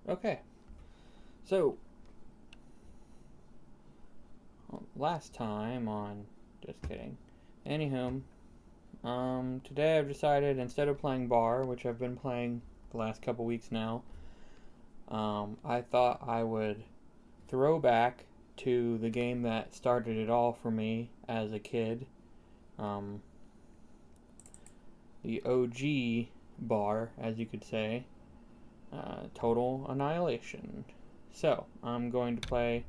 Okay, so last time on, just kidding. Anywho, today I've decided instead of playing bar, which I've been playing the last couple weeks now, I thought I would throw back to the game that started it all for me as a kid. Um, the OG bar, as you could say, Total Annihilation. So I'm going to play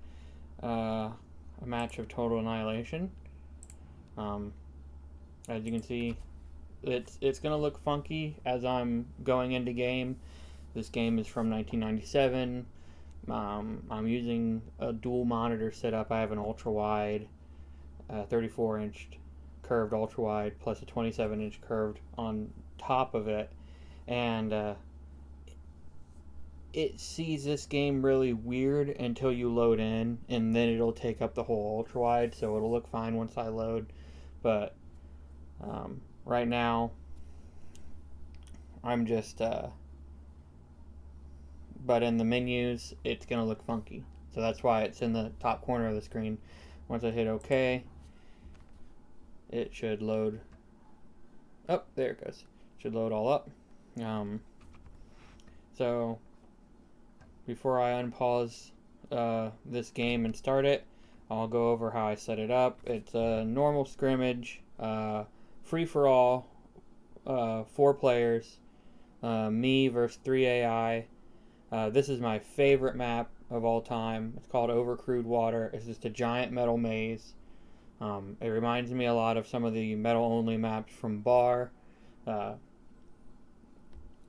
a match of Total Annihilation. Um, as you can see, it's gonna look funky as I'm going into game. This game is from 1997. I'm using a dual monitor setup. I have an ultra wide, 34-inch curved ultra wide plus a 27-inch curved on top of it, and it sees this game really weird until you load in, and then it'll take up the whole ultra wide, so it'll look fine once I load. But right now, I'm just. But in the menus, it's gonna look funky, so that's why it's in the top corner of the screen. Once I hit OK, it should load. Oh, there it goes. Should load all up. So before I unpause this game and start it, I'll go over how I set it up. It's a normal scrimmage, free for all, 4 players, me versus 3 AI. This is my favorite map of all time. It's called Overcrewed Water. It's just a giant metal maze. It reminds me a lot of some of the metal-only maps from Bar.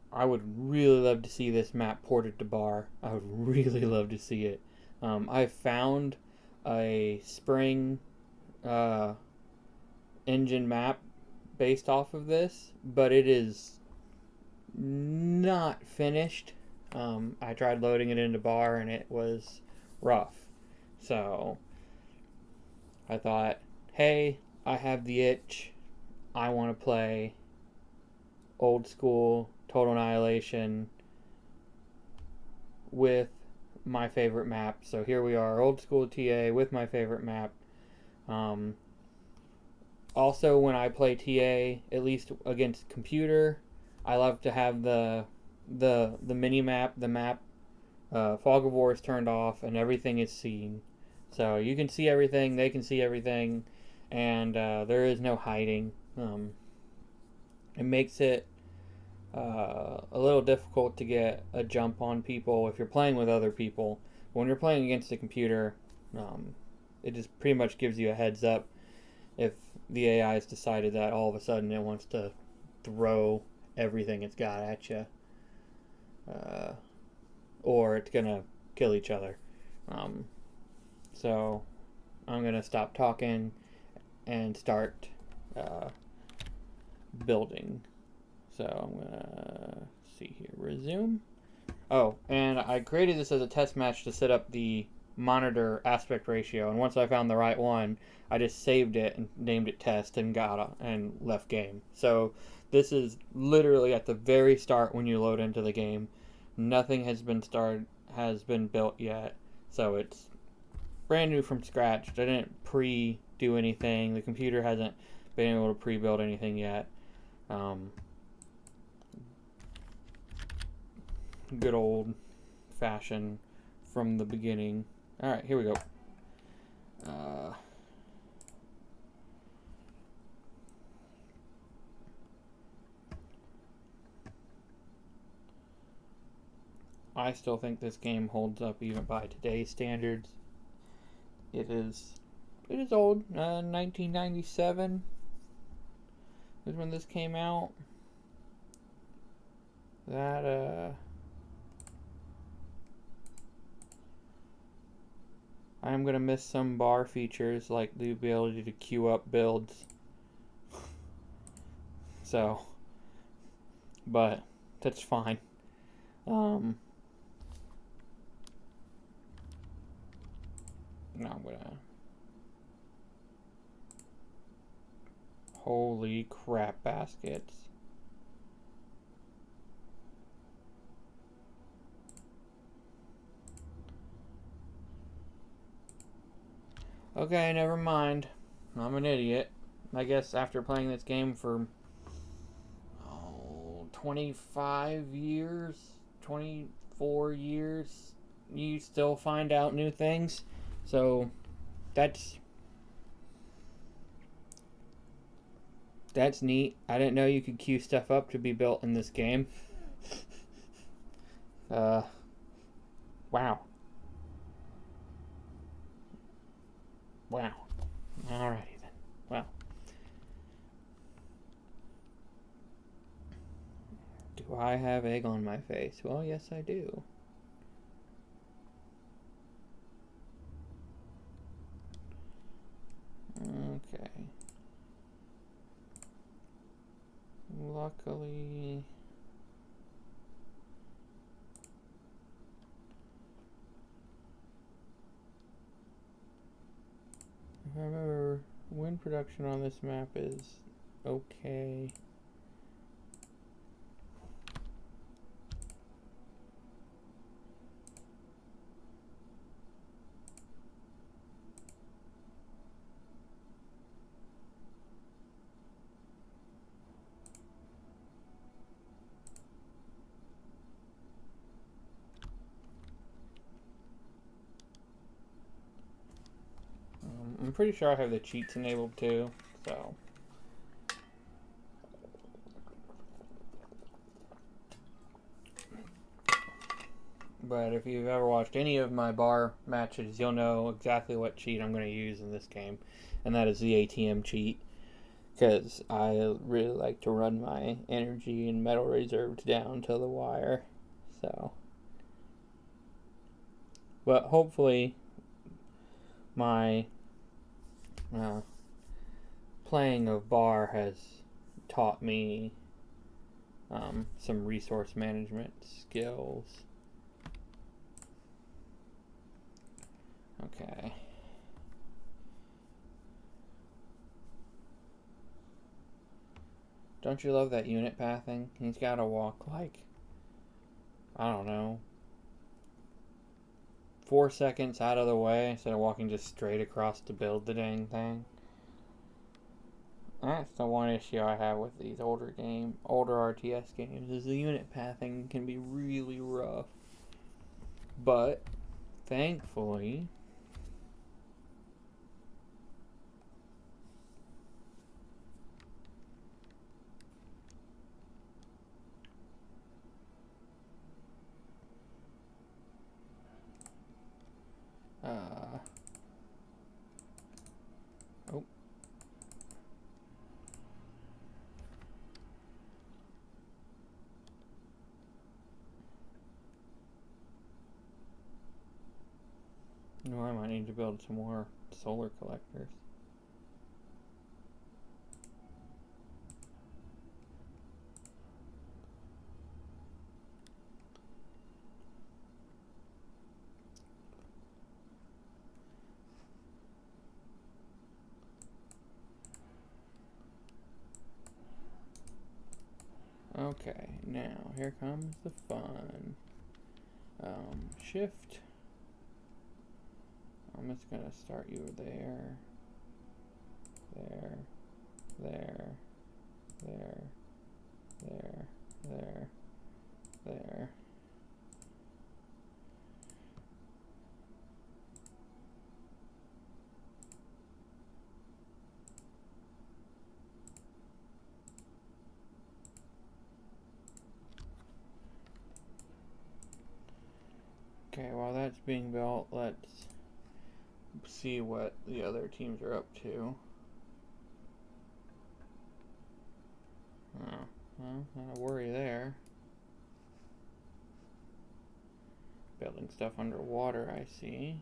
I would really love to see this map ported to Bar. I would really love to see it. I found a spring engine map based off of this, but it is not finished. I tried loading it into Bar and it was rough. So I thought, hey, I have the itch. I want to play old school Total Annihilation with my favorite map. So here we are, old school TA with my favorite map. Also, when I play TA, at least against computer, I love to have the mini map, the map, fog of war is turned off, and everything is seen. So you can see everything, they can see everything, and there is no hiding. It makes it a little difficult to get a jump on people if you're playing with other people. When you're playing against a computer, it just pretty much gives you a heads up if the AI has decided that all of a sudden it wants to throw everything it's got at you, or it's gonna kill each other. So I'm gonna stop talking and start building. So I'm gonna see here, resume. Oh, and I created this as a test match to set up the monitor aspect ratio, and once I found the right one, I just saved it and named it test and and left game. So this is literally at the very start when you load into the game. Nothing has been built yet, so it's brand new from scratch. I didn't do anything. The computer hasn't been able to pre-build anything yet. Good old fashioned from the beginning. Alright, here we go. I still think this game holds up even by today's standards. It is old. 1997 is when this came out. That I'm gonna miss some bar features like the ability to queue up builds. So, but that's fine. Now I'm gonna. Holy crap, baskets. Okay, never mind. I'm an idiot. I guess after playing this game for 25 years, 24 years, you still find out new things. So that's neat. I didn't know you could queue stuff up to be built in this game. Wow. Wow. Alrighty then. Well. Do I have egg on my face? Well, yes, I do. Okay. Luckily... if I remember, wind production on this map is okay. I'm pretty sure I have the cheats enabled too, so... But if you've ever watched any of my bar matches, you'll know exactly what cheat I'm going to use in this game, and that is the ATM cheat, because I really like to run my energy and metal reserves down to the wire, so... But hopefully, my playing of bar has taught me some resource management skills. Okay. Don't you love that unit pathing? He's got to walk like, I don't know, 4 seconds out of the way instead of walking just straight across to build the dang thing. That's the one issue I have with these older RTS games, is the unit pathing can be really rough. But thankfully, oh. No, I might need to build some more solar collectors. Okay, now here comes the fun. Shift. I'm just gonna start you there, there, there, there, there, there, there. Okay, while that's being built, let's see what the other teams are up to. Oh, well, not a worry there. Building stuff underwater, I see.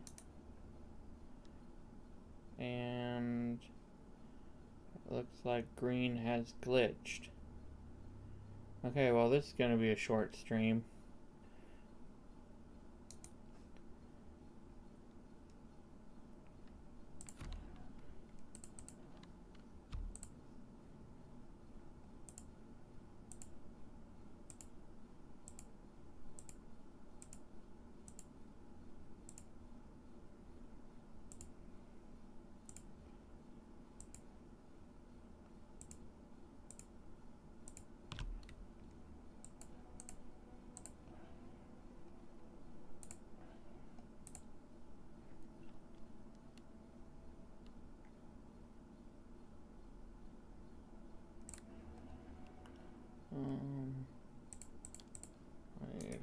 And it looks like green has glitched. Okay, well, this is going to be a short stream. I need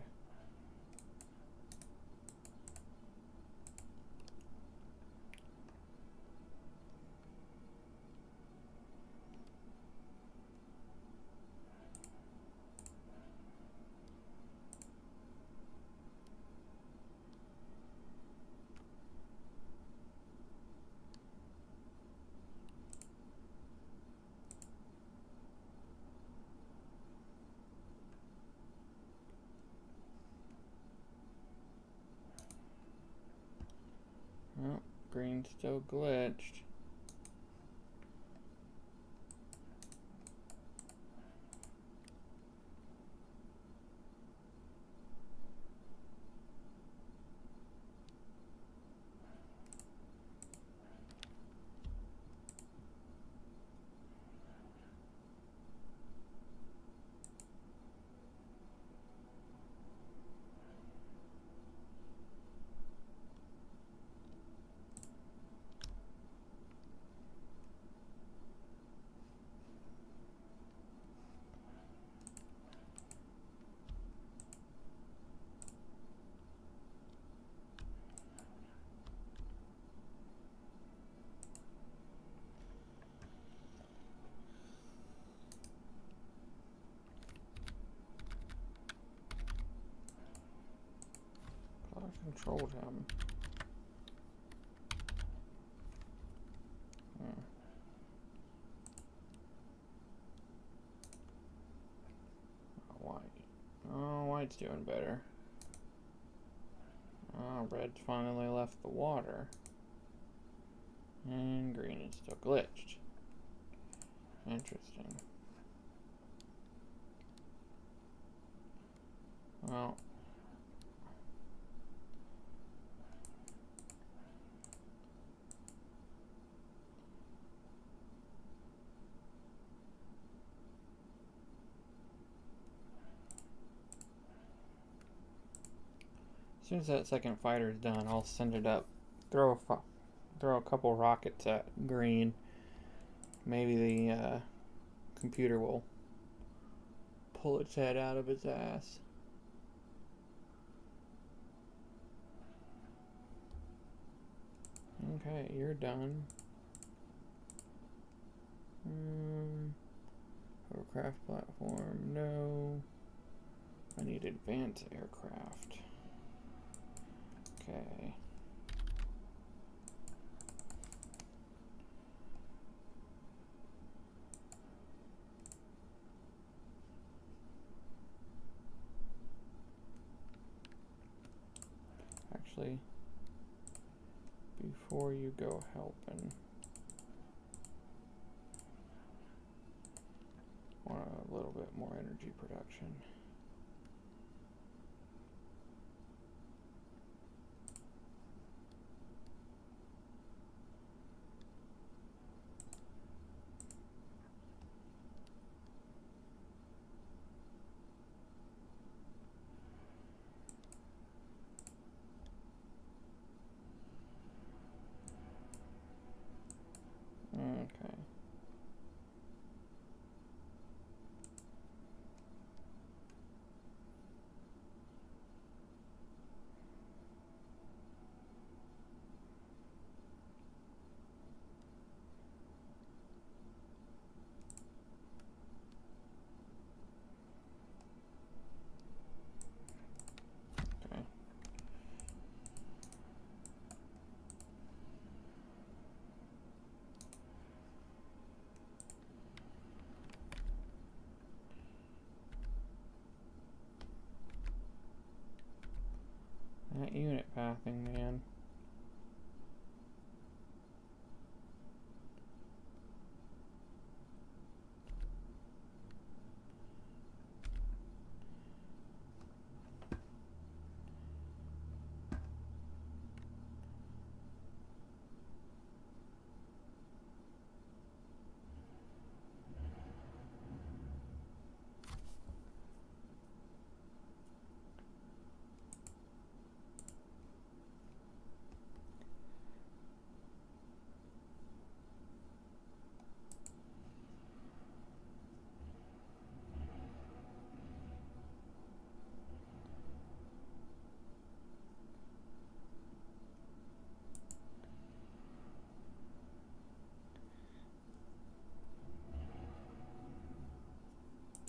oh, green's still glitched. I controlled him. White. Oh, white's doing better. Oh, red's finally left the water. And green is still glitched. Interesting. Well, as soon as that second fighter is done, I'll send it up. Throw a couple rockets at green. Maybe the computer will pull its head out of its ass. Okay, you're done. Hovercraft platform, no. I need advanced aircraft. Okay. Actually, before you go helping, want a little bit more energy production. Okay. Okay. That unit pathing, man.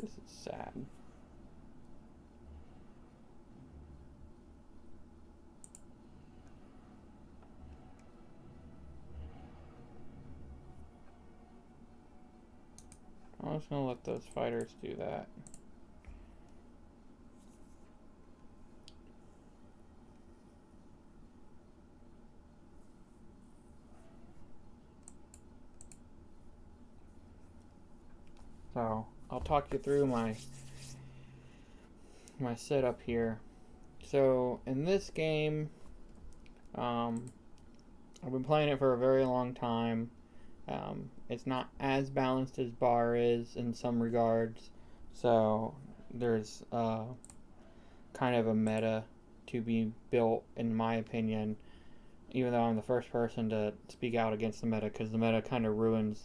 This is sad. I'm just gonna let those fighters do that. So I'll talk you through my setup here. So in this game, I've been playing it for a very long time. It's not as balanced as Bar is in some regards, so there's kind of a meta to be built, in my opinion, even though I'm the first person to speak out against the meta, because the meta kind of ruins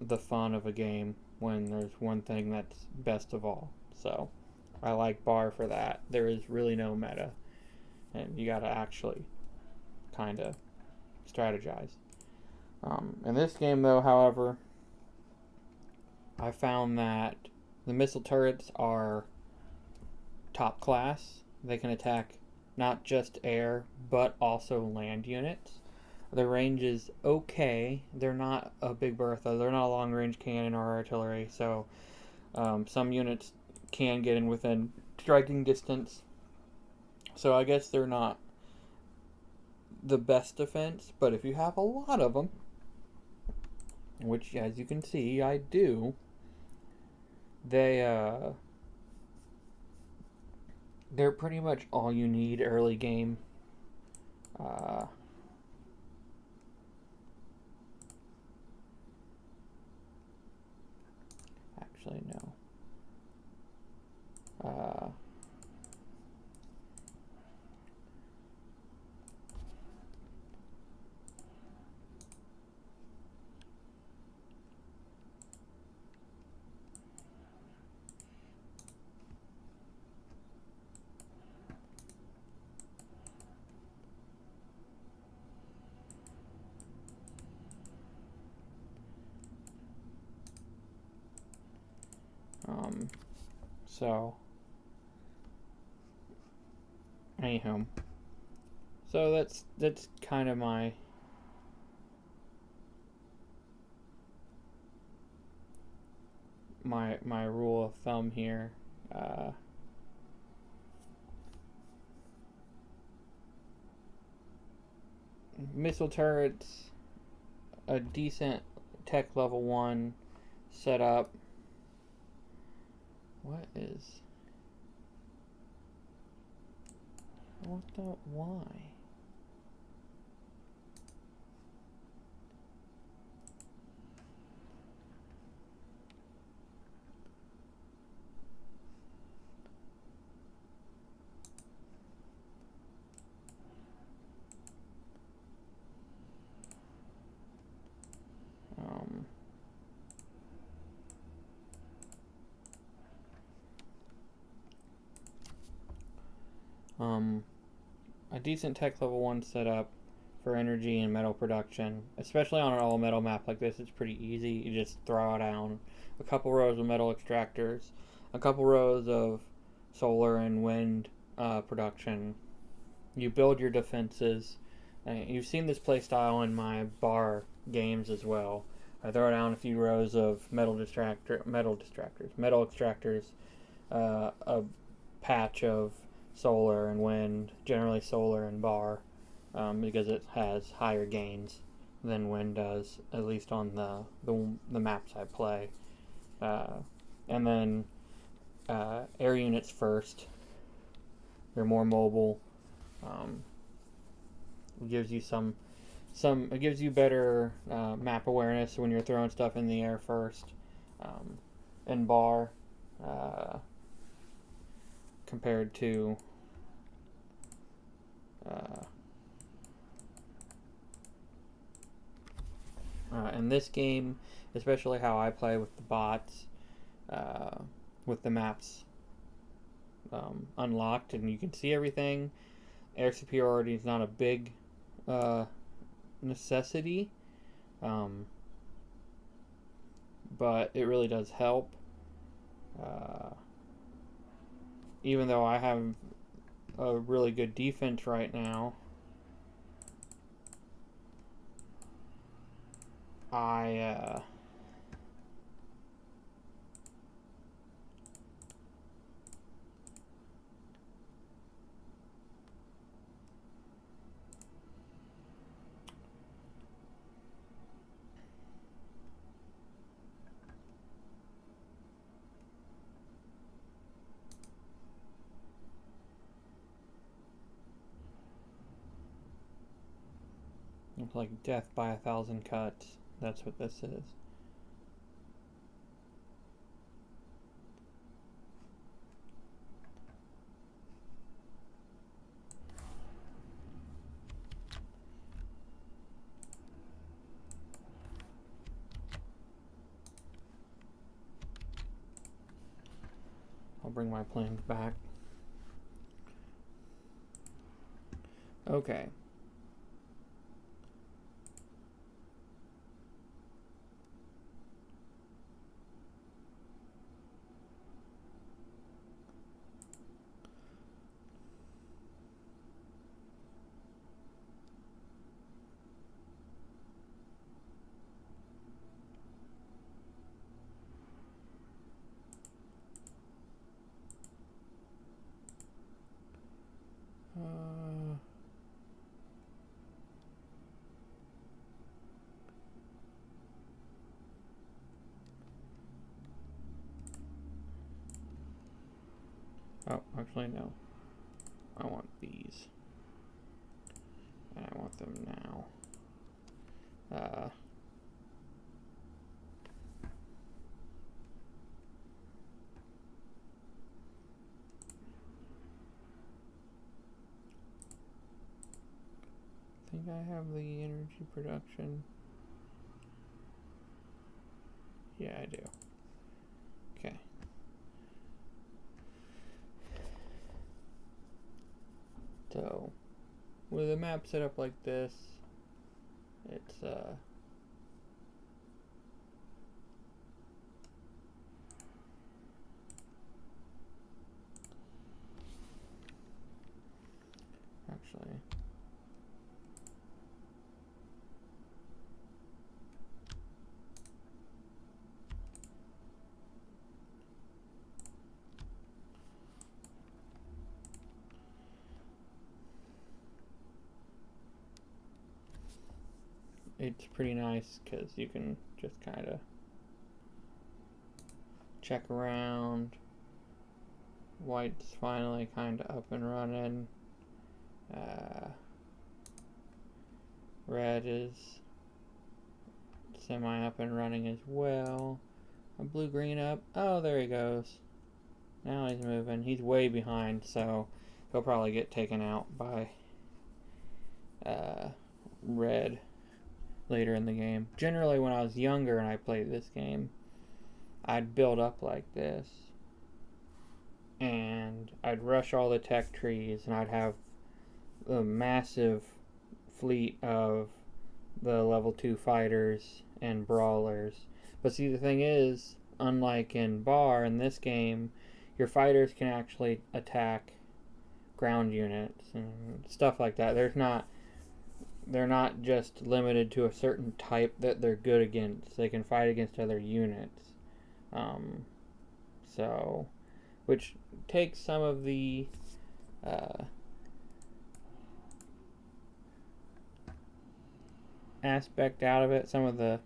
the fun of a game when there's one thing that's best of all. So I like Bar for that. There is really no meta, and you gotta actually kind of strategize. In this game, though, however, I found that the missile turrets are top class. They can attack not just air, but also land units. The range is okay. They're not a Big Bertha. They're not a long-range cannon or artillery, so some units can get in within striking distance. So I guess they're not the best defense, but if you have a lot of them, which, as you can see, I do, they're pretty much all you need early game. Actually, no. So, anyhow, so that's kind of my rule of thumb here. Missile turrets, a decent tech level 1 setup. What the, why? A decent tech level 1 setup for energy and metal production, especially on an all metal map like this. It's pretty easy. You just throw down a couple rows of metal extractors, a couple rows of solar and wind production. You build your defenses. You've seen this playstyle in my Bar games as well. I throw down a few rows of metal extractors, a patch of solar and wind, generally solar and Bar, because it has higher gains than wind does, at least on the maps I play. And then air units first. They're more mobile. It gives you it gives you better map awareness when you're throwing stuff in the air first. And Bar, compared to in this game, especially how I play with the bots, with the maps unlocked and you can see everything, air superiority is not a big necessity, but it really does help. Even though I have a really good defense right now, I it's like death by 1,000 cuts. That's what this is. I'll bring my planes back. Okay. Oh, actually no. I want these. And I want them now. I think I have the energy production. Yeah, I do. Okay. So, with a map set up like this, it's actually it's pretty nice because you can just kind of check around. White's finally kind of up and running. Red is semi up and running as well. A blue-green up. Oh, there he goes. Now he's moving. He's way behind, so he'll probably get taken out by red later in the game. Generally, when I was younger and I played this game, I'd build up like this, and I'd rush all the tech trees, and I'd have a massive fleet of the level 2 fighters and brawlers. But see, the thing is, unlike in Bar, in this game, your fighters can actually attack ground units and stuff like that. They're not just limited to a certain type that they're good against. They can fight against other units. So, which takes some of the aspect out of it, some of the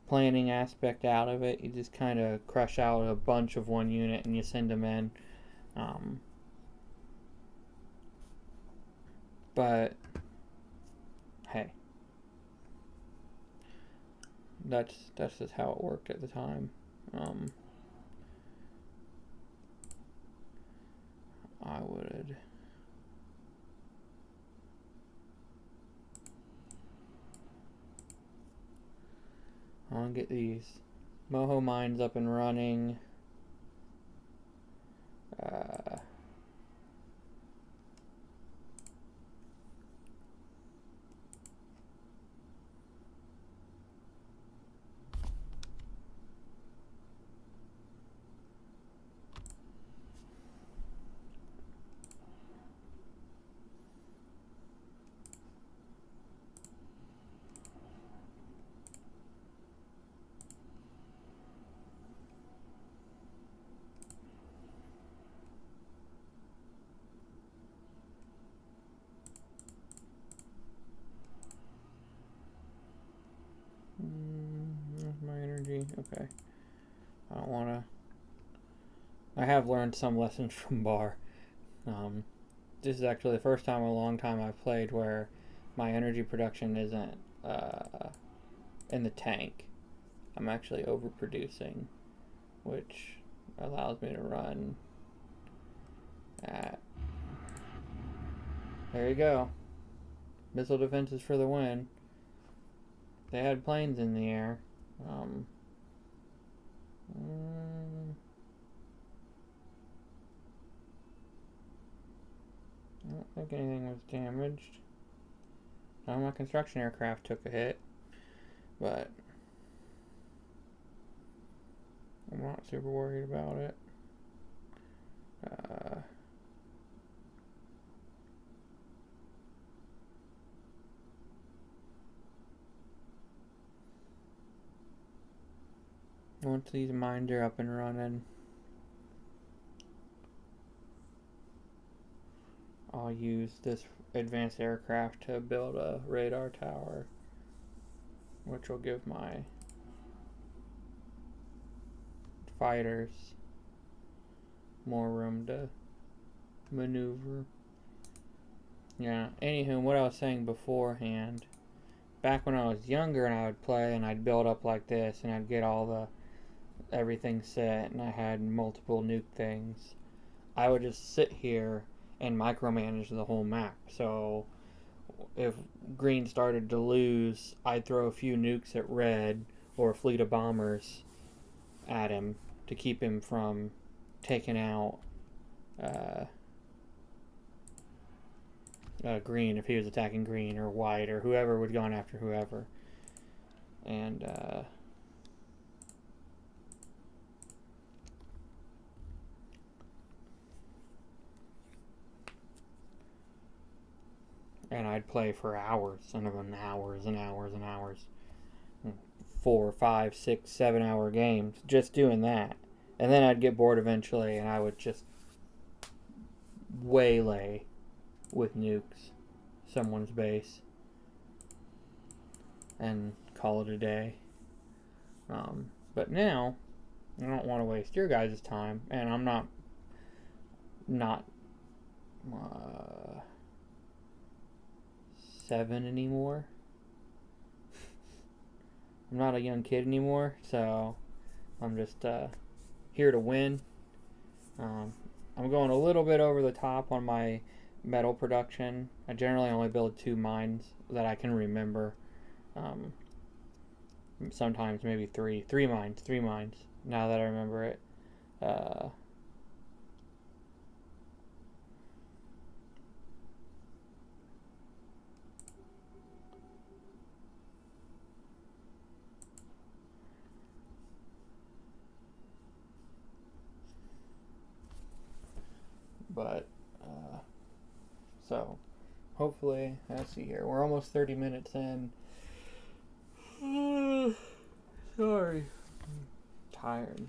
planning aspect out of it. You just kind of crush out a bunch of one unit and you send them in. But hey, that's just how it worked at the time. I would I'll get these Moho mines up and running. Okay. I don't want to... I have learned some lessons from bar. This is actually the first time in a long time I've played where my energy production isn't in the tank. I'm actually overproducing, which allows me to run at... There you go. Missile defenses for the win. They had planes in the air. I don't think anything was damaged. My construction aircraft took a hit, but I'm not super worried about it. Once these mines are up and running, I'll use this advanced aircraft to build a radar tower, which will give my fighters more room to maneuver. Yeah, anywho, what I was saying beforehand, back when I was younger and I would play and I'd build up like this and I'd get all the everything set and I had multiple nuke things, I would just sit here and micromanage the whole map. So if green started to lose, I'd throw a few nukes at red or a fleet of bombers at him to keep him from taking out green if he was attacking green, or white, or whoever would go on after whoever. And I'd play for hours and hours and hours and hours. 4, 5, 6, 7 hour games just doing that. And then I'd get bored eventually and I would just waylay with nukes someone's base and call it a day. But now I don't want to waste your guys' time, and I'm not 7 anymore. I'm not a young kid anymore, so I'm just here to win. I'm going a little bit over the top on my metal production. I generally only build 2 mines that I can remember. Sometimes maybe 3 mines now that I remember it. But so hopefully, let's see here, we're almost 30 minutes in. Sorry, I'm tired.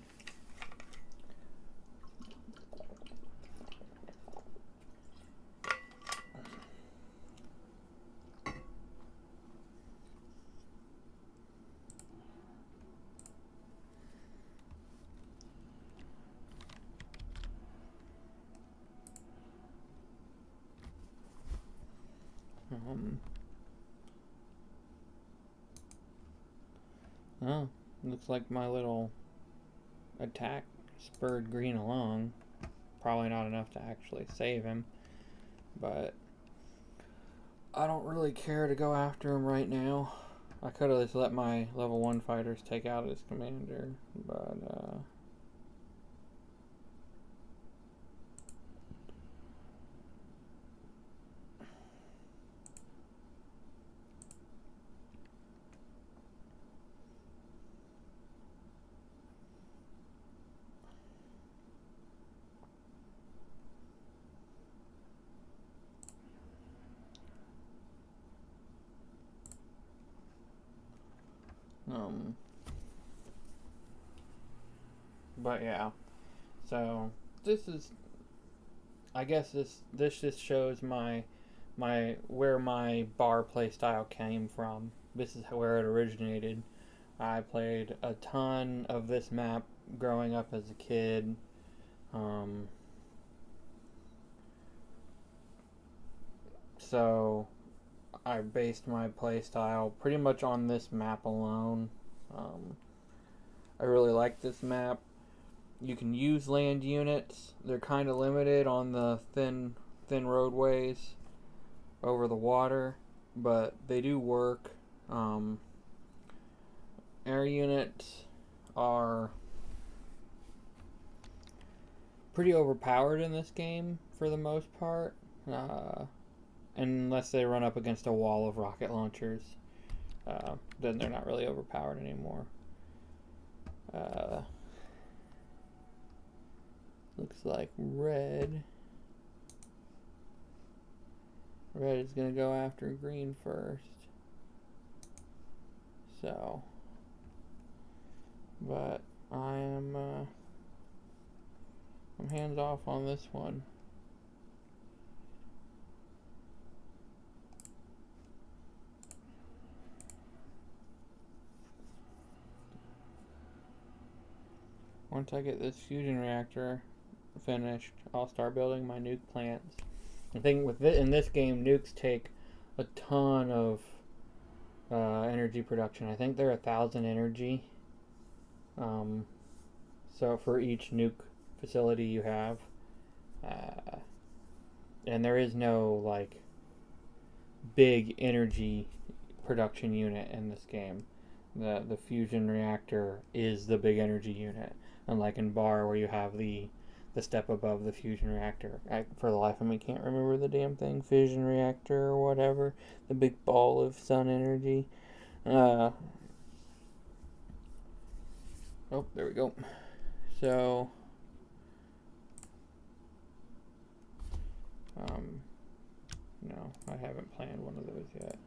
Oh, looks like my little attack spurred green along. Probably not enough to actually save him, but I don't really care to go after him right now. I could have just let my level 1 fighters take out his commander, but yeah. So this is, I guess this just shows my where my bar play style came from. This is where it originated. I played a ton of this map growing up as a kid. So I based my playstyle pretty much on this map alone. I really like this map. You can use land units. They're kind of limited on the thin roadways over the water, but they do work. Air units are pretty overpowered in this game for the most part, unless they run up against a wall of rocket launchers. Then they're not really overpowered anymore. Looks like red is gonna go after green first. So, but I'm hands off on this one. Once I get this fusion reactor finished, I'll start building my nuke plants. The thing with in this game, nukes take a ton of energy production. I think they're 1,000 energy. So for each nuke facility you have, and there is no like big energy production unit in this game. The fusion reactor is the big energy unit, unlike in Bar where you have the step above the fusion reactor. For the life of me, can't remember the damn thing. Fission reactor or whatever. The big ball of sun energy. Oh, there we go. So, no, I haven't planned one of those yet.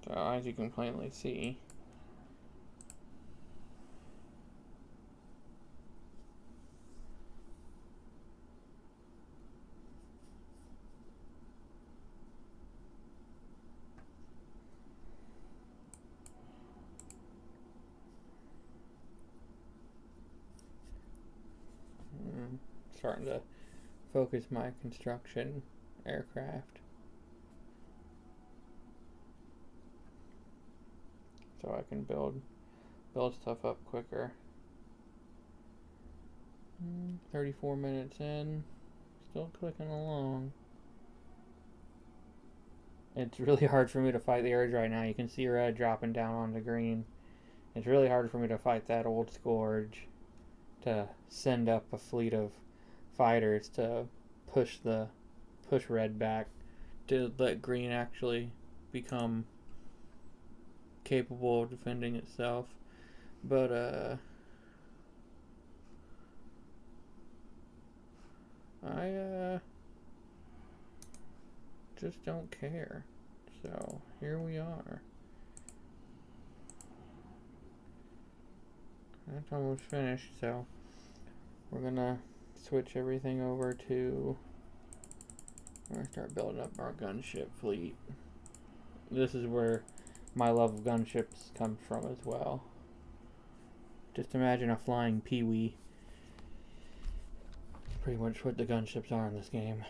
So, as you can plainly see, starting to focus my construction aircraft so I can build stuff up quicker. 34 minutes in, still clicking along. It's really hard for me to fight the urge right now. You can see red dropping down onto green. It's really hard for me to fight that old school urge to send up a fleet of fighters to push red back to let green actually become capable of defending itself. But I just don't care. So here we are. That's almost finished, so we're gonna switch everything over to, we're gonna start building up our gunship fleet. This is where my love of gunships comes from as well. Just imagine a flying peewee. Pretty much what the gunships are in this game.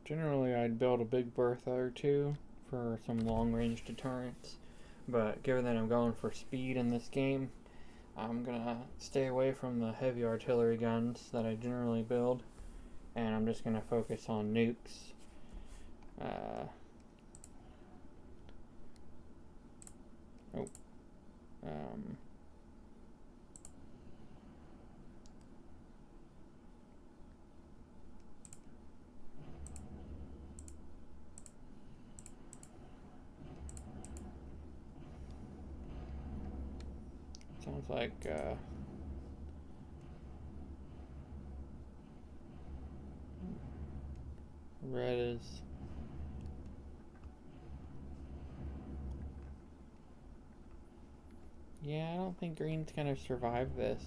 Generally, I'd build a big Bertha or two for some long-range deterrence, but given that I'm going for speed in this game, I'm gonna stay away from the heavy artillery guns that I generally build, and I'm just gonna focus on nukes. Sounds like red is Yeah, I don't think green's gonna survive this.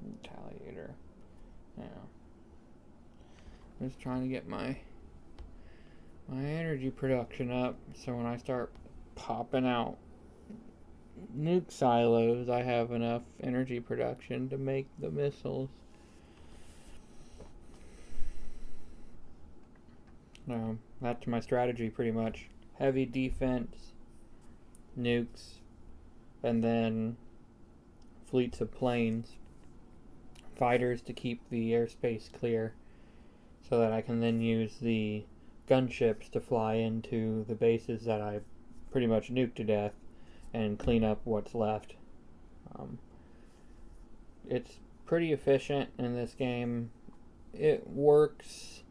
Retaliator. Yeah. I'm just trying to get my energy production up, so when I start popping out nuke silos, I have enough energy production to make the missiles. That's my strategy pretty much. Heavy defense, nukes, and then fleets of planes, fighters to keep the airspace clear, so that I can then use the gunships to fly into the bases that I pretty much nuked to death and clean up what's left. It's pretty efficient in this game. It works.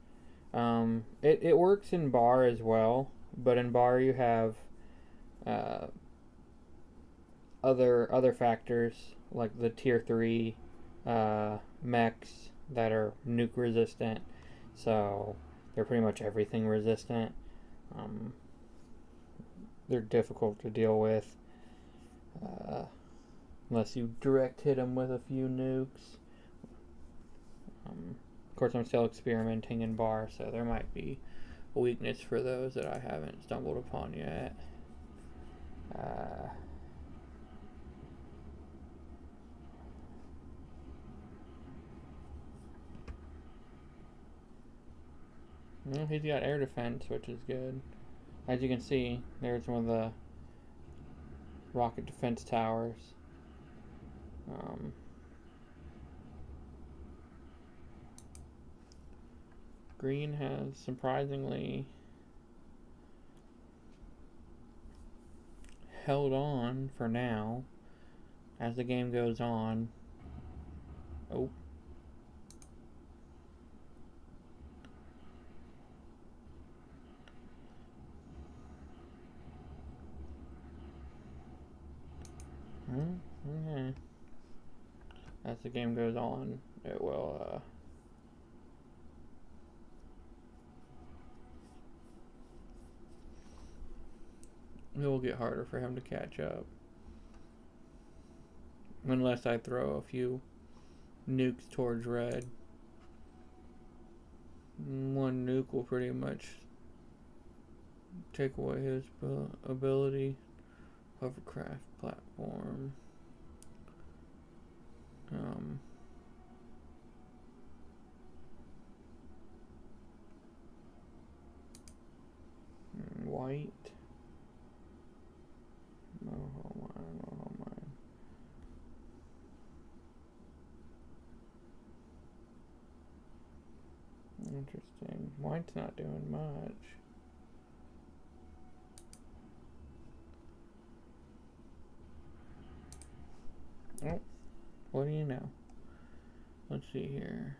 It works in bar as well, but in bar you have other factors like the tier 3 mechs that are nuke resistant, so they're pretty much everything resistant. They're difficult to deal with unless you direct hit them with a few nukes. Of course, I'm still experimenting in bar, so there might be a weakness for those that I haven't stumbled upon yet. Well, he's got air defense, which is good. As you can see, there's one of the rocket defense towers. Green has surprisingly held on for now. As the game goes on, oh, okay. As the game goes on, it will get harder for him to catch up. Unless I throw a few nukes towards red. One nuke will pretty much take away his ability. Hovercraft platform. White. No, mine. Interesting. White's not doing much. Oh, what do you know? Let's see here.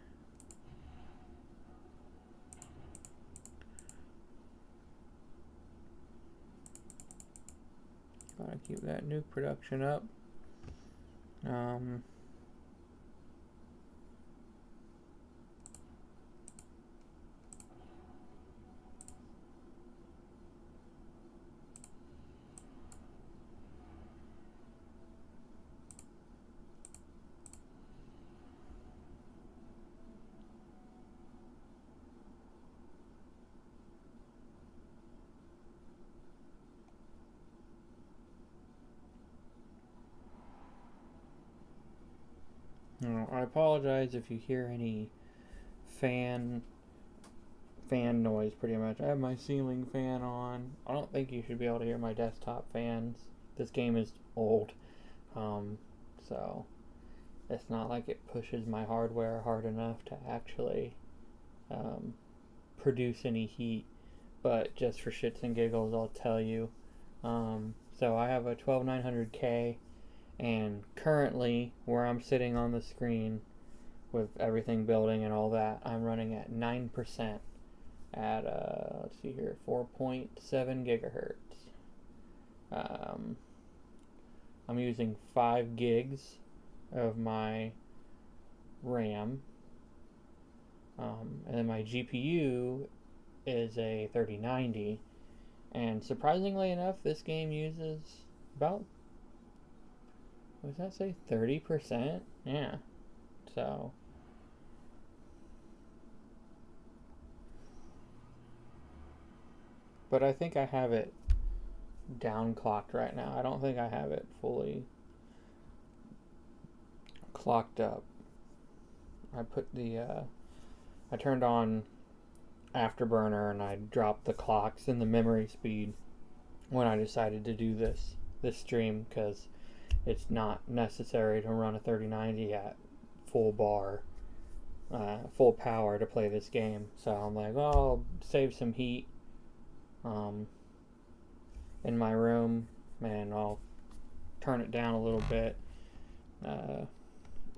Gotta keep that nuke production up. I apologize if you hear any fan noise. Pretty much, I have my ceiling fan on. I don't think you should be able to hear my desktop fans. This game is old, so it's not like it pushes my hardware hard enough to actually produce any heat. But just for shits and giggles, I'll tell you. So I have a 12900K, and currently where I'm sitting on the screen, with everything building and all that, I'm running at 9% at, let's see here, 4.7 gigahertz. I'm using 5 gigs of my RAM, and then my GPU is a 3090, and surprisingly enough, this game uses about, what does that say, 30%? Yeah, so but I think I have it downclocked right now. I don't think I have it fully clocked up. I put the I turned on Afterburner and I dropped the clocks and the memory speed when I decided to do this stream, because it's not necessary to run a 3090 at full bar, full power to play this game. So I'm like, oh, I'll save some heat in my room, and I'll turn it down a little bit. I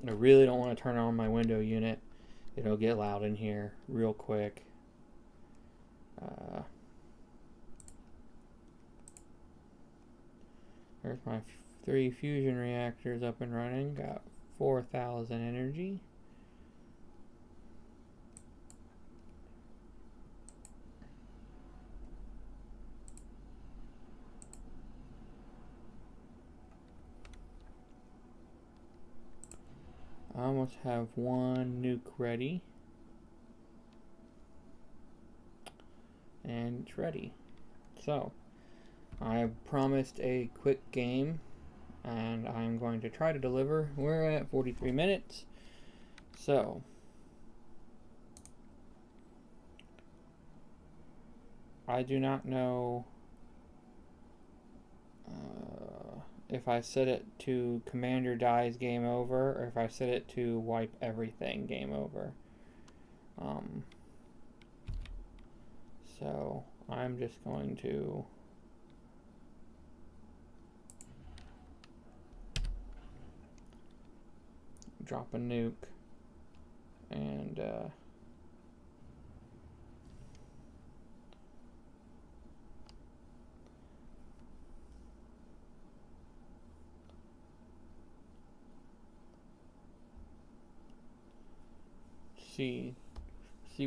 really don't want to turn on my window unit. It'll get loud in here real quick. There's my 3 fusion reactors up and running. Got 4,000 energy. I almost have 1 nuke ready. And it's ready. So, I promised a quick game, and I'm going to try to deliver. We're at 43 minutes. So, I do not know if I set it to Commander dies game over, or if I set it to wipe everything game over. So I'm just going to drop a nuke and see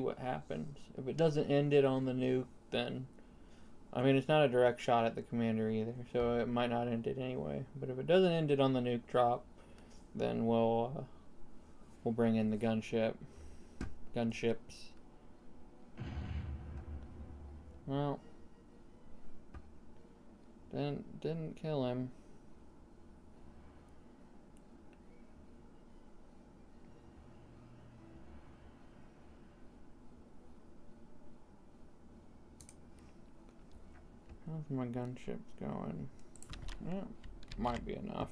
what happens. If it doesn't end it on the nuke, then I mean, it's not a direct shot at the commander either, so it might not end it anyway. But if it doesn't end it on the nuke drop, then we'll bring in the gunships. Well, didn't kill him. How's my gunships going? Yeah, might be enough.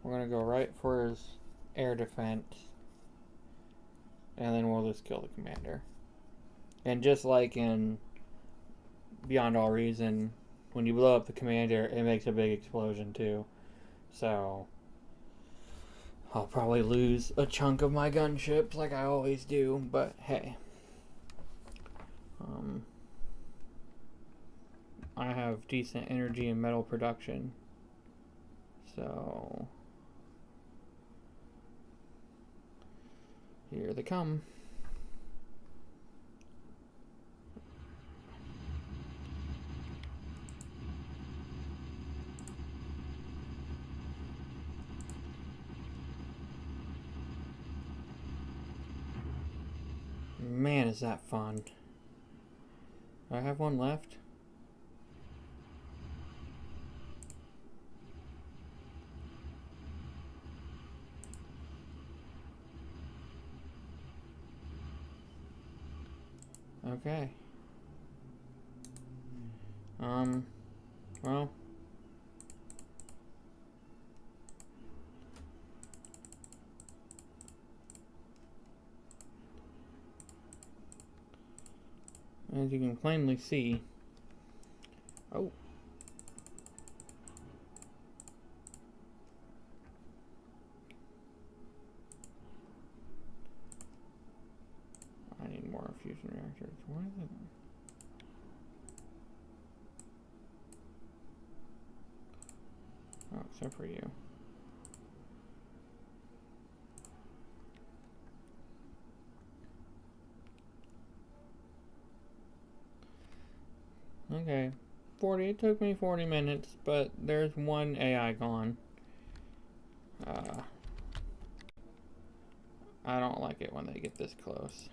We're gonna go right for his air defense, and then we'll just kill the commander. And just like in Beyond All Reason, when you blow up the commander, it makes a big explosion too. So I'll probably lose a chunk of my gunships like I always do, but hey. I have decent energy and metal production. So here they come. Man, is that fun. Do I have one left? Okay. Well. As you can plainly see, characters. What is it? Oh, except for you. Okay. It took me 40 minutes, but there's one AI gone. I don't like it when they get this close.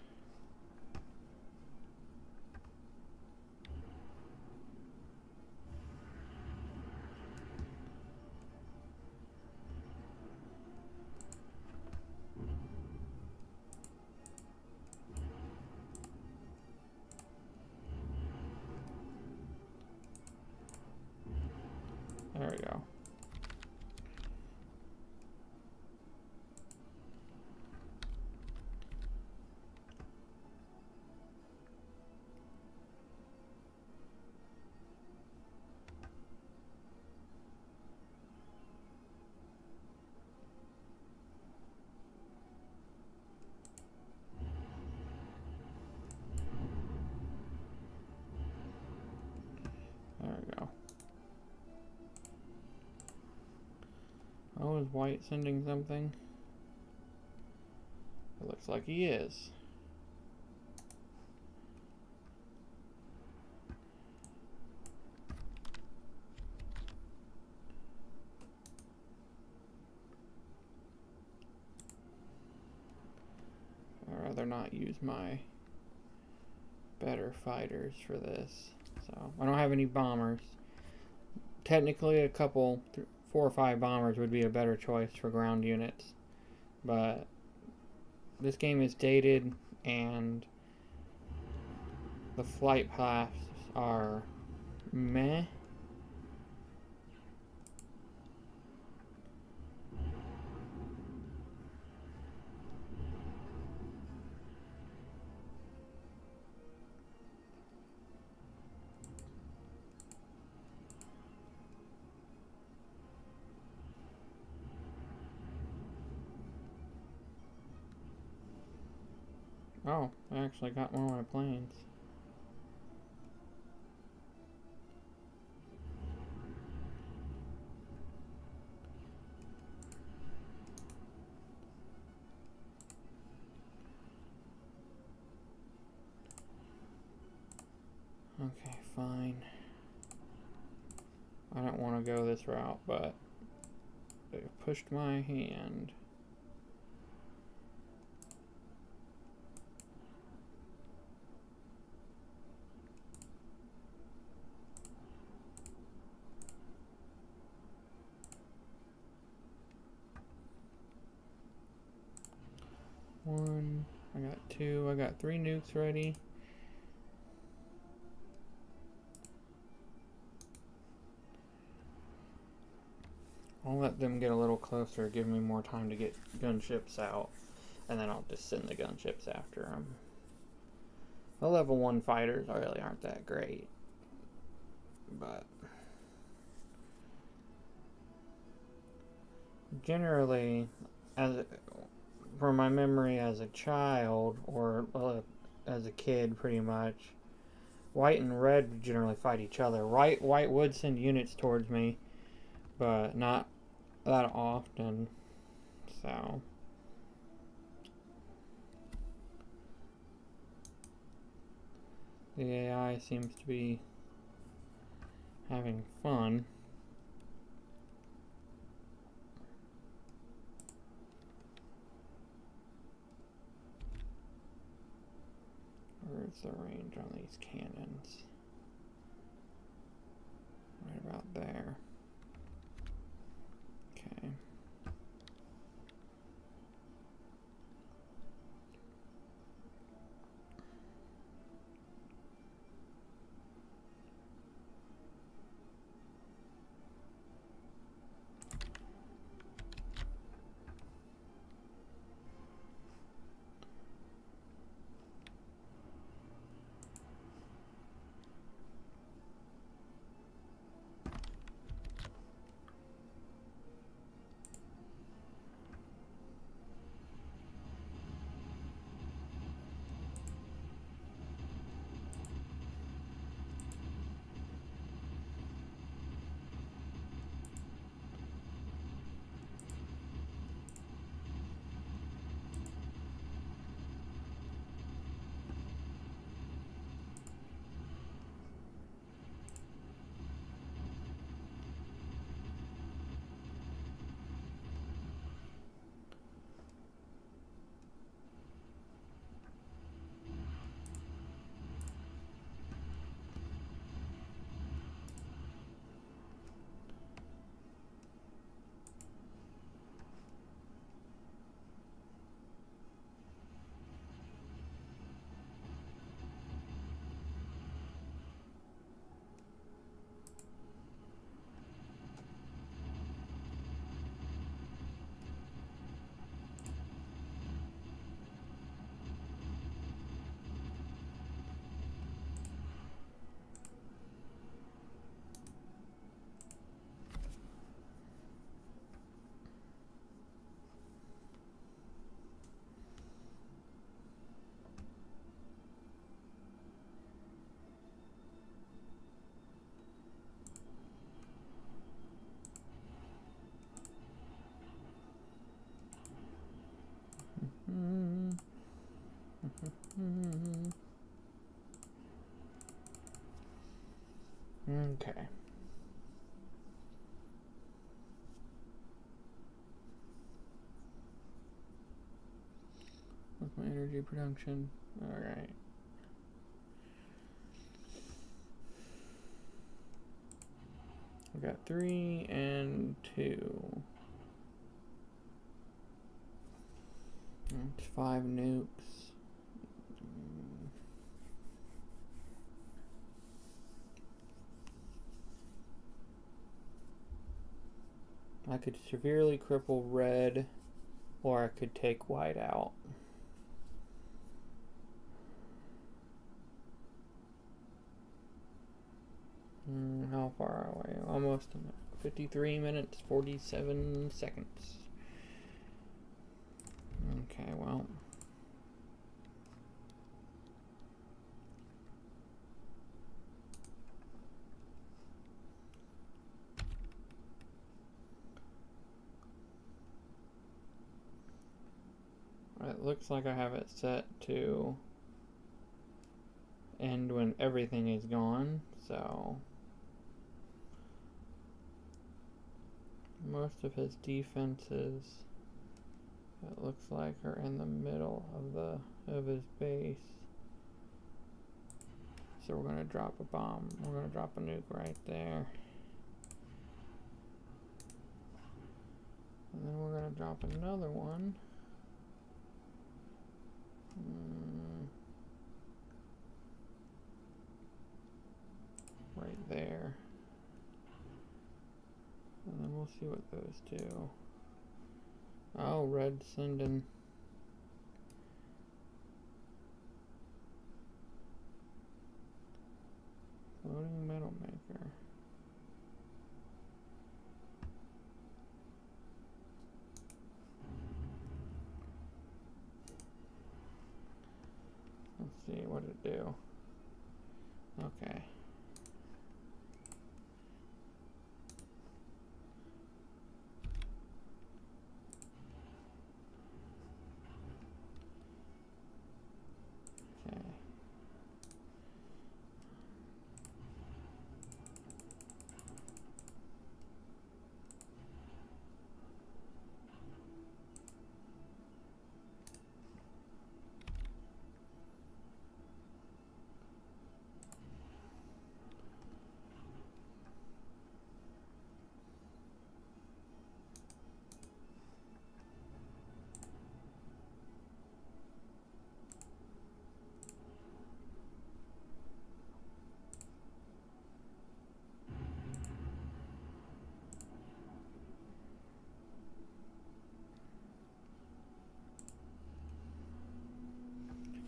There we go. There we go. Oh, is White sending something? It looks like he is. I'd rather not use my better fighters for this. So, I don't have any bombers. Technically, a couple, 4 or 5 bombers would be a better choice for ground units. But this game is dated and the flight paths are meh. Oh, I actually got one of my planes. Okay, fine. I don't want to go this route, but they pushed my hand. One, I got 2, I got 3 nukes ready. I'll let them get a little closer, give me more time to get gunships out, and then I'll just send the gunships after them. The level 1 fighters really aren't that great, but generally, from my memory as a child, or as a kid pretty much, White and Red would generally fight each other. White would send units towards me, but not that often, so the AI seems to be having fun. Where's the range on these cannons? Right about there. Okay. energy production. Alright. We got 3 and 2. That's 5 nukes. I could severely cripple red, or I could take white out. How far away? Almost 53 minutes, 47 seconds. Okay, well. It looks like I have it set to end when everything is gone, so most of his defenses, it looks like, are in the middle of his base. So we're gonna drop a bomb. We're gonna drop a nuke right there. And then we're gonna drop another one. Right there. And then we'll see what those do. Oh, red sending. Floating metal maker. Let's see what it do. Okay.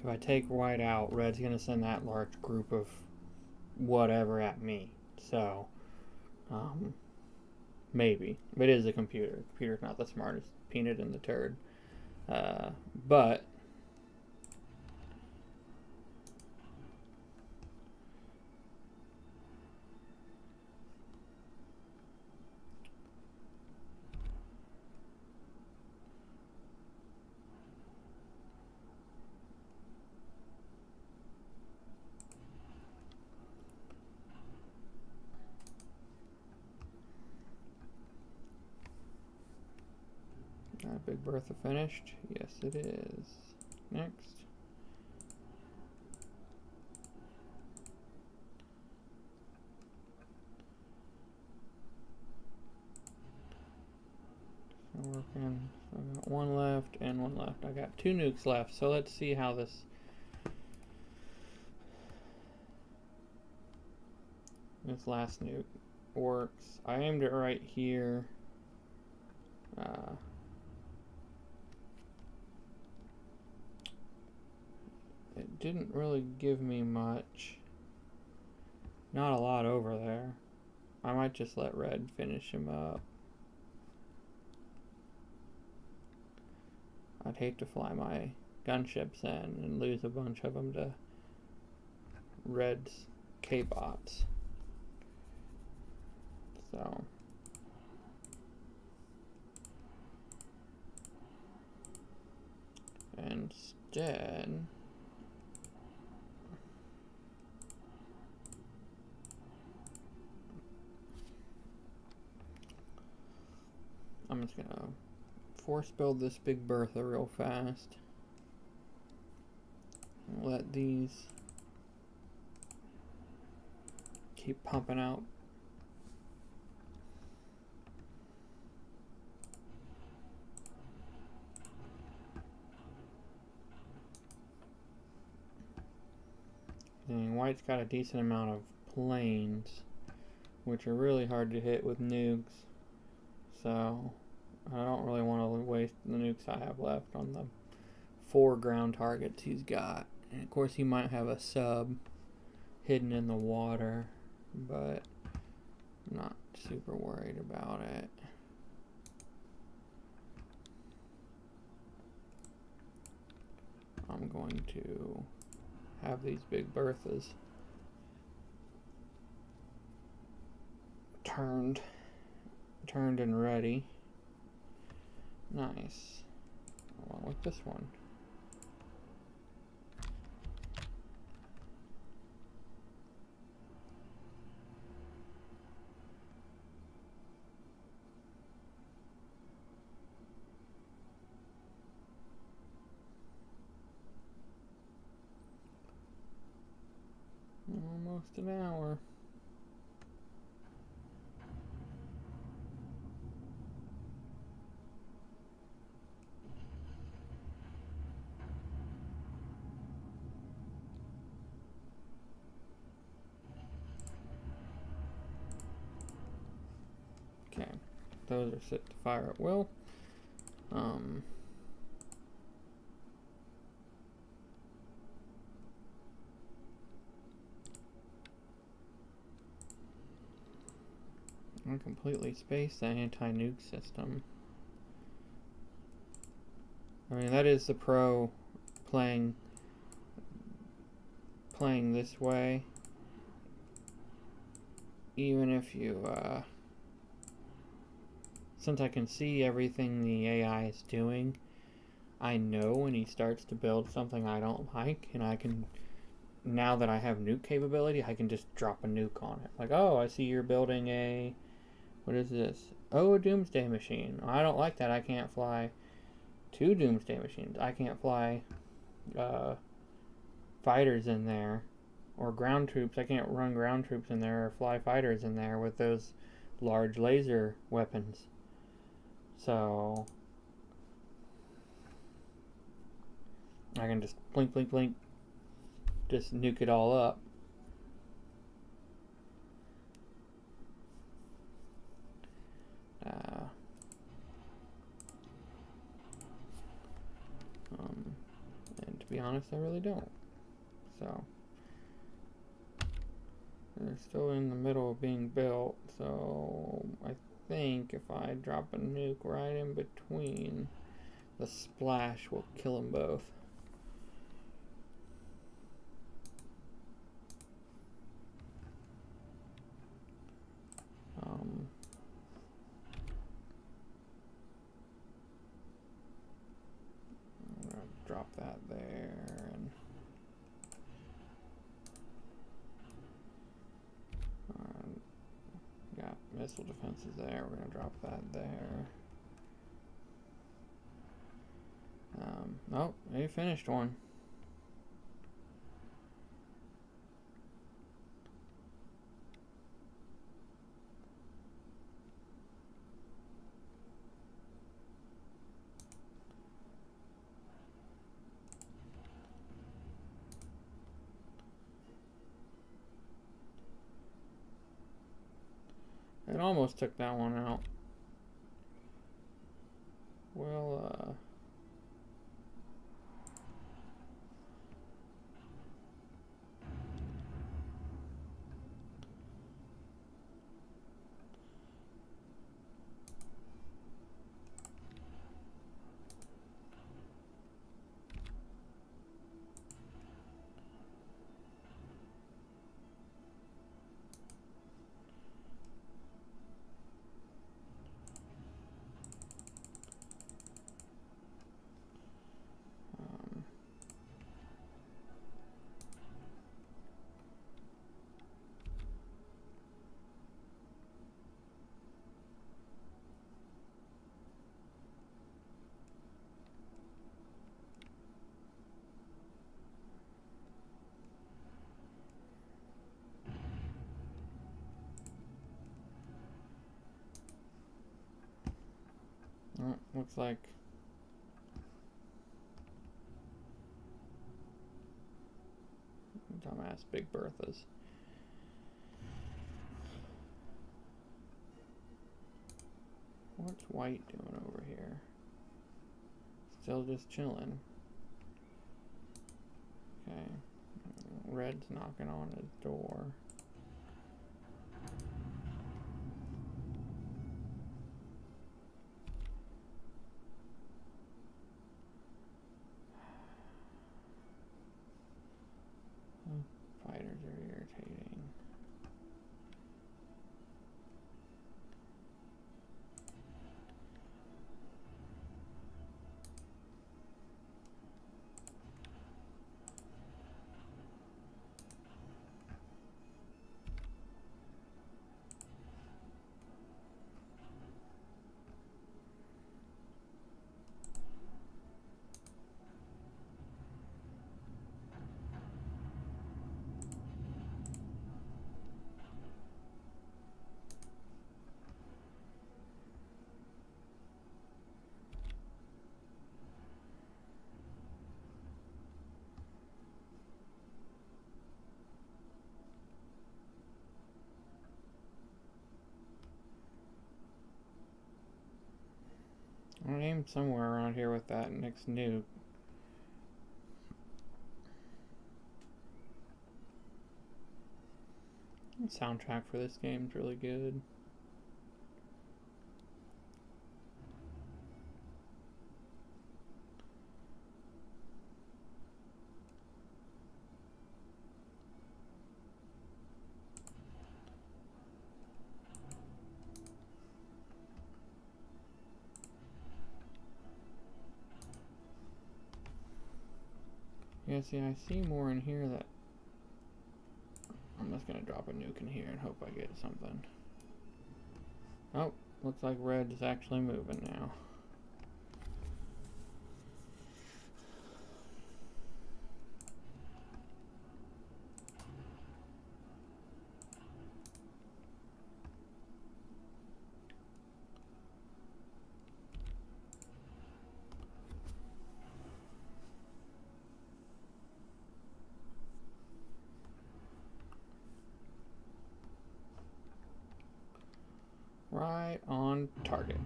If I take white out, red's going to send that large group of whatever at me. So, maybe. It is a computer. The computer's not the smartest peanut in the turd. But Big Bertha finished? Yes, it is. Next. Working. So I got one left and one left. I got 2 nukes left, so let's see how this last nuke works. I aimed it right here. It didn't really give me much. Not a lot over there. I might just let red finish him up. I'd hate to fly my gunships in and lose a bunch of them to red's K-bots. So instead, I'm just gonna force build this Big Bertha real fast. Let these keep pumping out. And white's got a decent amount of planes, which are really hard to hit with nukes. So I don't really want to waste the nukes I have left on the 4 ground targets he's got. And of course he might have a sub hidden in the water, but I'm not super worried about it. I'm going to have these big berthas turned and ready. Nice. Along with this one. Almost an hour. Okay, those are set to fire at will. I completely spaced the anti-nuke system. I mean, that is the pro playing this way. Even if you, since I can see everything the AI is doing, I know when he starts to build something I don't like, and I can, now that I have nuke capability, I can just drop a nuke on it. Like, oh, I see you're building a, what is this? Oh, a doomsday machine. I don't like that. I can't fly 2 doomsday machines. I can't fly fighters in there, or ground troops. I can't run ground troops in there or fly fighters in there with those large laser weapons. So I can just blink, blink, blink, just nuke it all up. And to be honest, I really don't. So they're still in the middle of being built, so I think if I drop a nuke right in between, the splash will kill them both. I'm gonna drop that there, and got missile defenses there. We're gonna drop that there. Oh, they finished one. It almost took that one out. Well, Oh, looks like dumbass Big Berthas. What's white doing over here? Still just chilling. Okay. Red's knocking on his door. Fighters are irritating. I'll aim somewhere around here with that next nuke. The soundtrack for this game is really good. Yeah, see, I see more in here that I'm just gonna drop a nuke in here and hope I get something. Oh, looks like red is actually moving now. Right on target.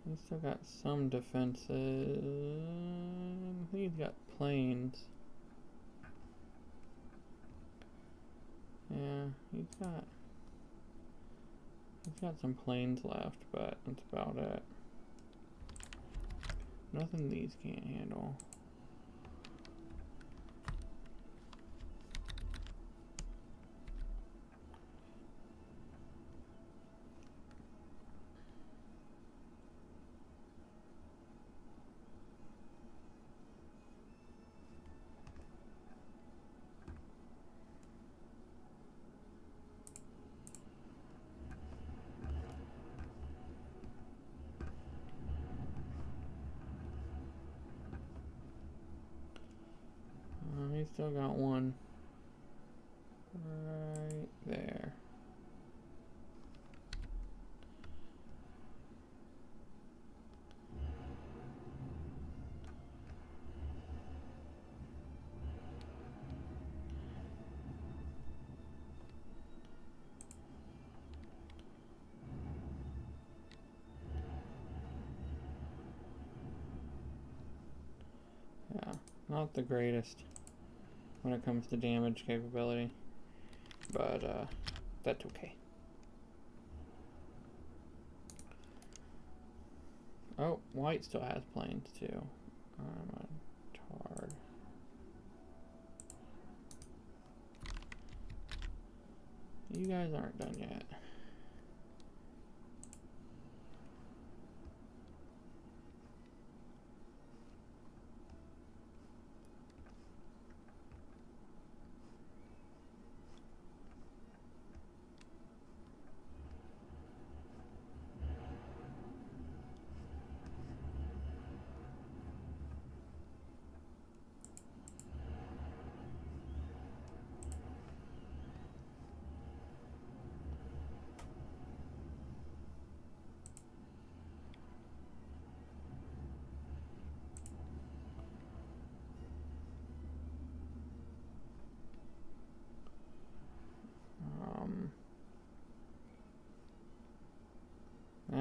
He's still got some defenses. He's got planes. Yeah, he's got some planes left, but that's about it. Nothing these can't handle. He's still got one right there. Yeah, not the greatest when it comes to damage capability, but that's okay. Oh, white still has planes too. I'm a tard. You guys aren't done yet.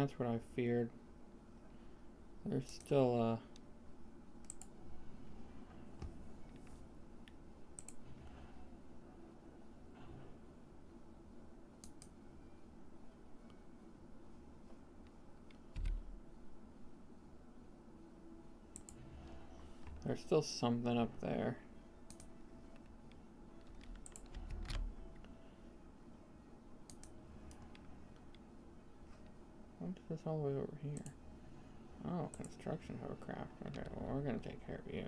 That's what I feared. There's still there's still something up there. What's this all the way over here? Oh, construction hovercraft. Okay, well, we're gonna take care of you.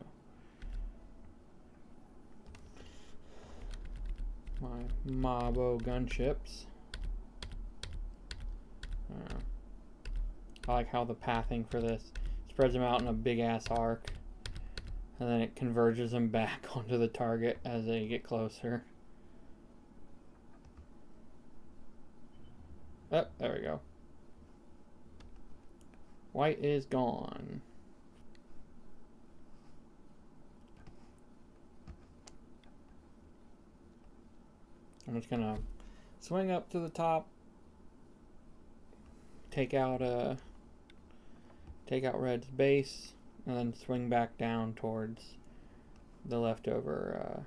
My Mabo gunships. I like how the pathing for this spreads them out in a big ass arc, and then it converges them back onto the target as they get closer. Oh, there we go. White is gone. I'm just gonna swing up to the top, take out red's base, and then swing back down towards the leftover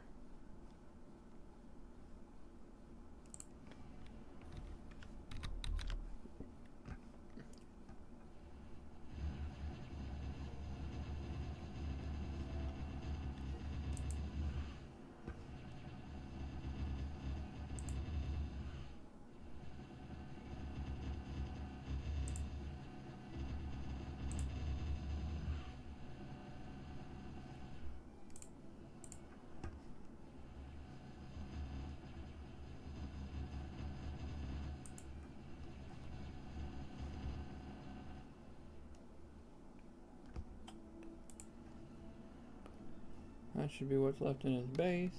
that should be what's left in his base.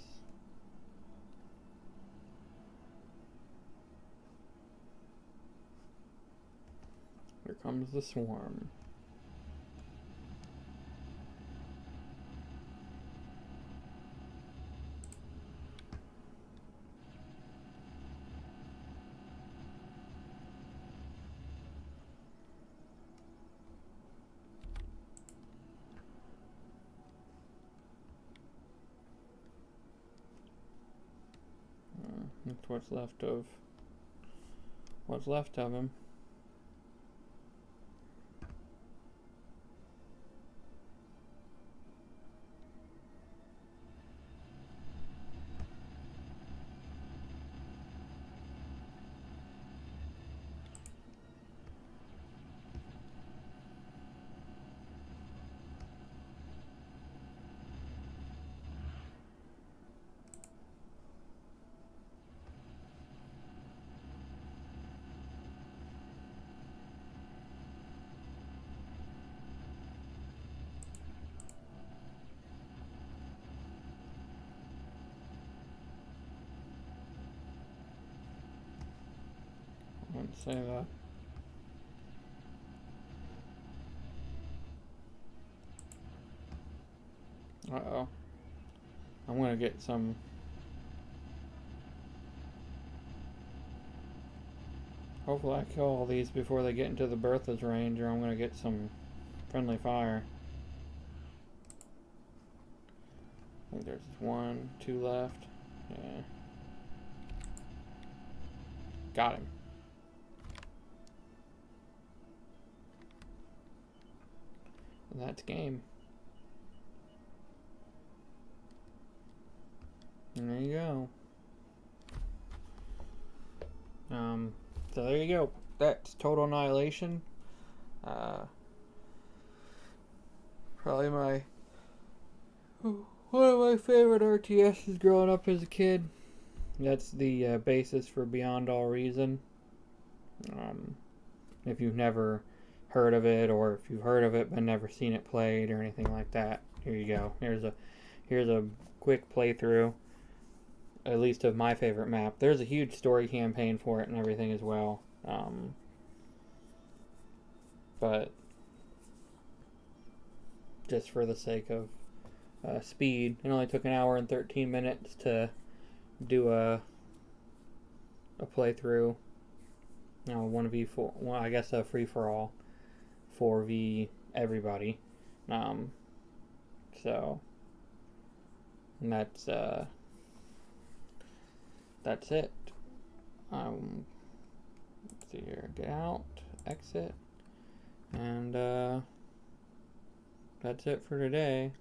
Here comes the swarm. That's what's left of him. I wouldn't say that. Uh-oh. I'm gonna get some... Hopefully I kill all these before they get into the Bertha's range, or I'm gonna get some friendly fire. I think there's 1, 2 left. Yeah. Got him. That's game. And there you go. So there you go. That's Total Annihilation. Probably one of my favorite RTSs growing up as a kid. That's the basis for Beyond All Reason. If you've never heard of it, or if you've heard of it but never seen it played or anything like that, here you go. Here's a quick playthrough, at least of my favorite map. There's a huge story campaign for it and everything as well. But just for the sake of speed, it only took 1 hour and 13 minutes to do a playthrough. 1v4. Well, I guess a free for all, 4v everybody. So that's it. Let's see here. Get out, exit, and that's it for today.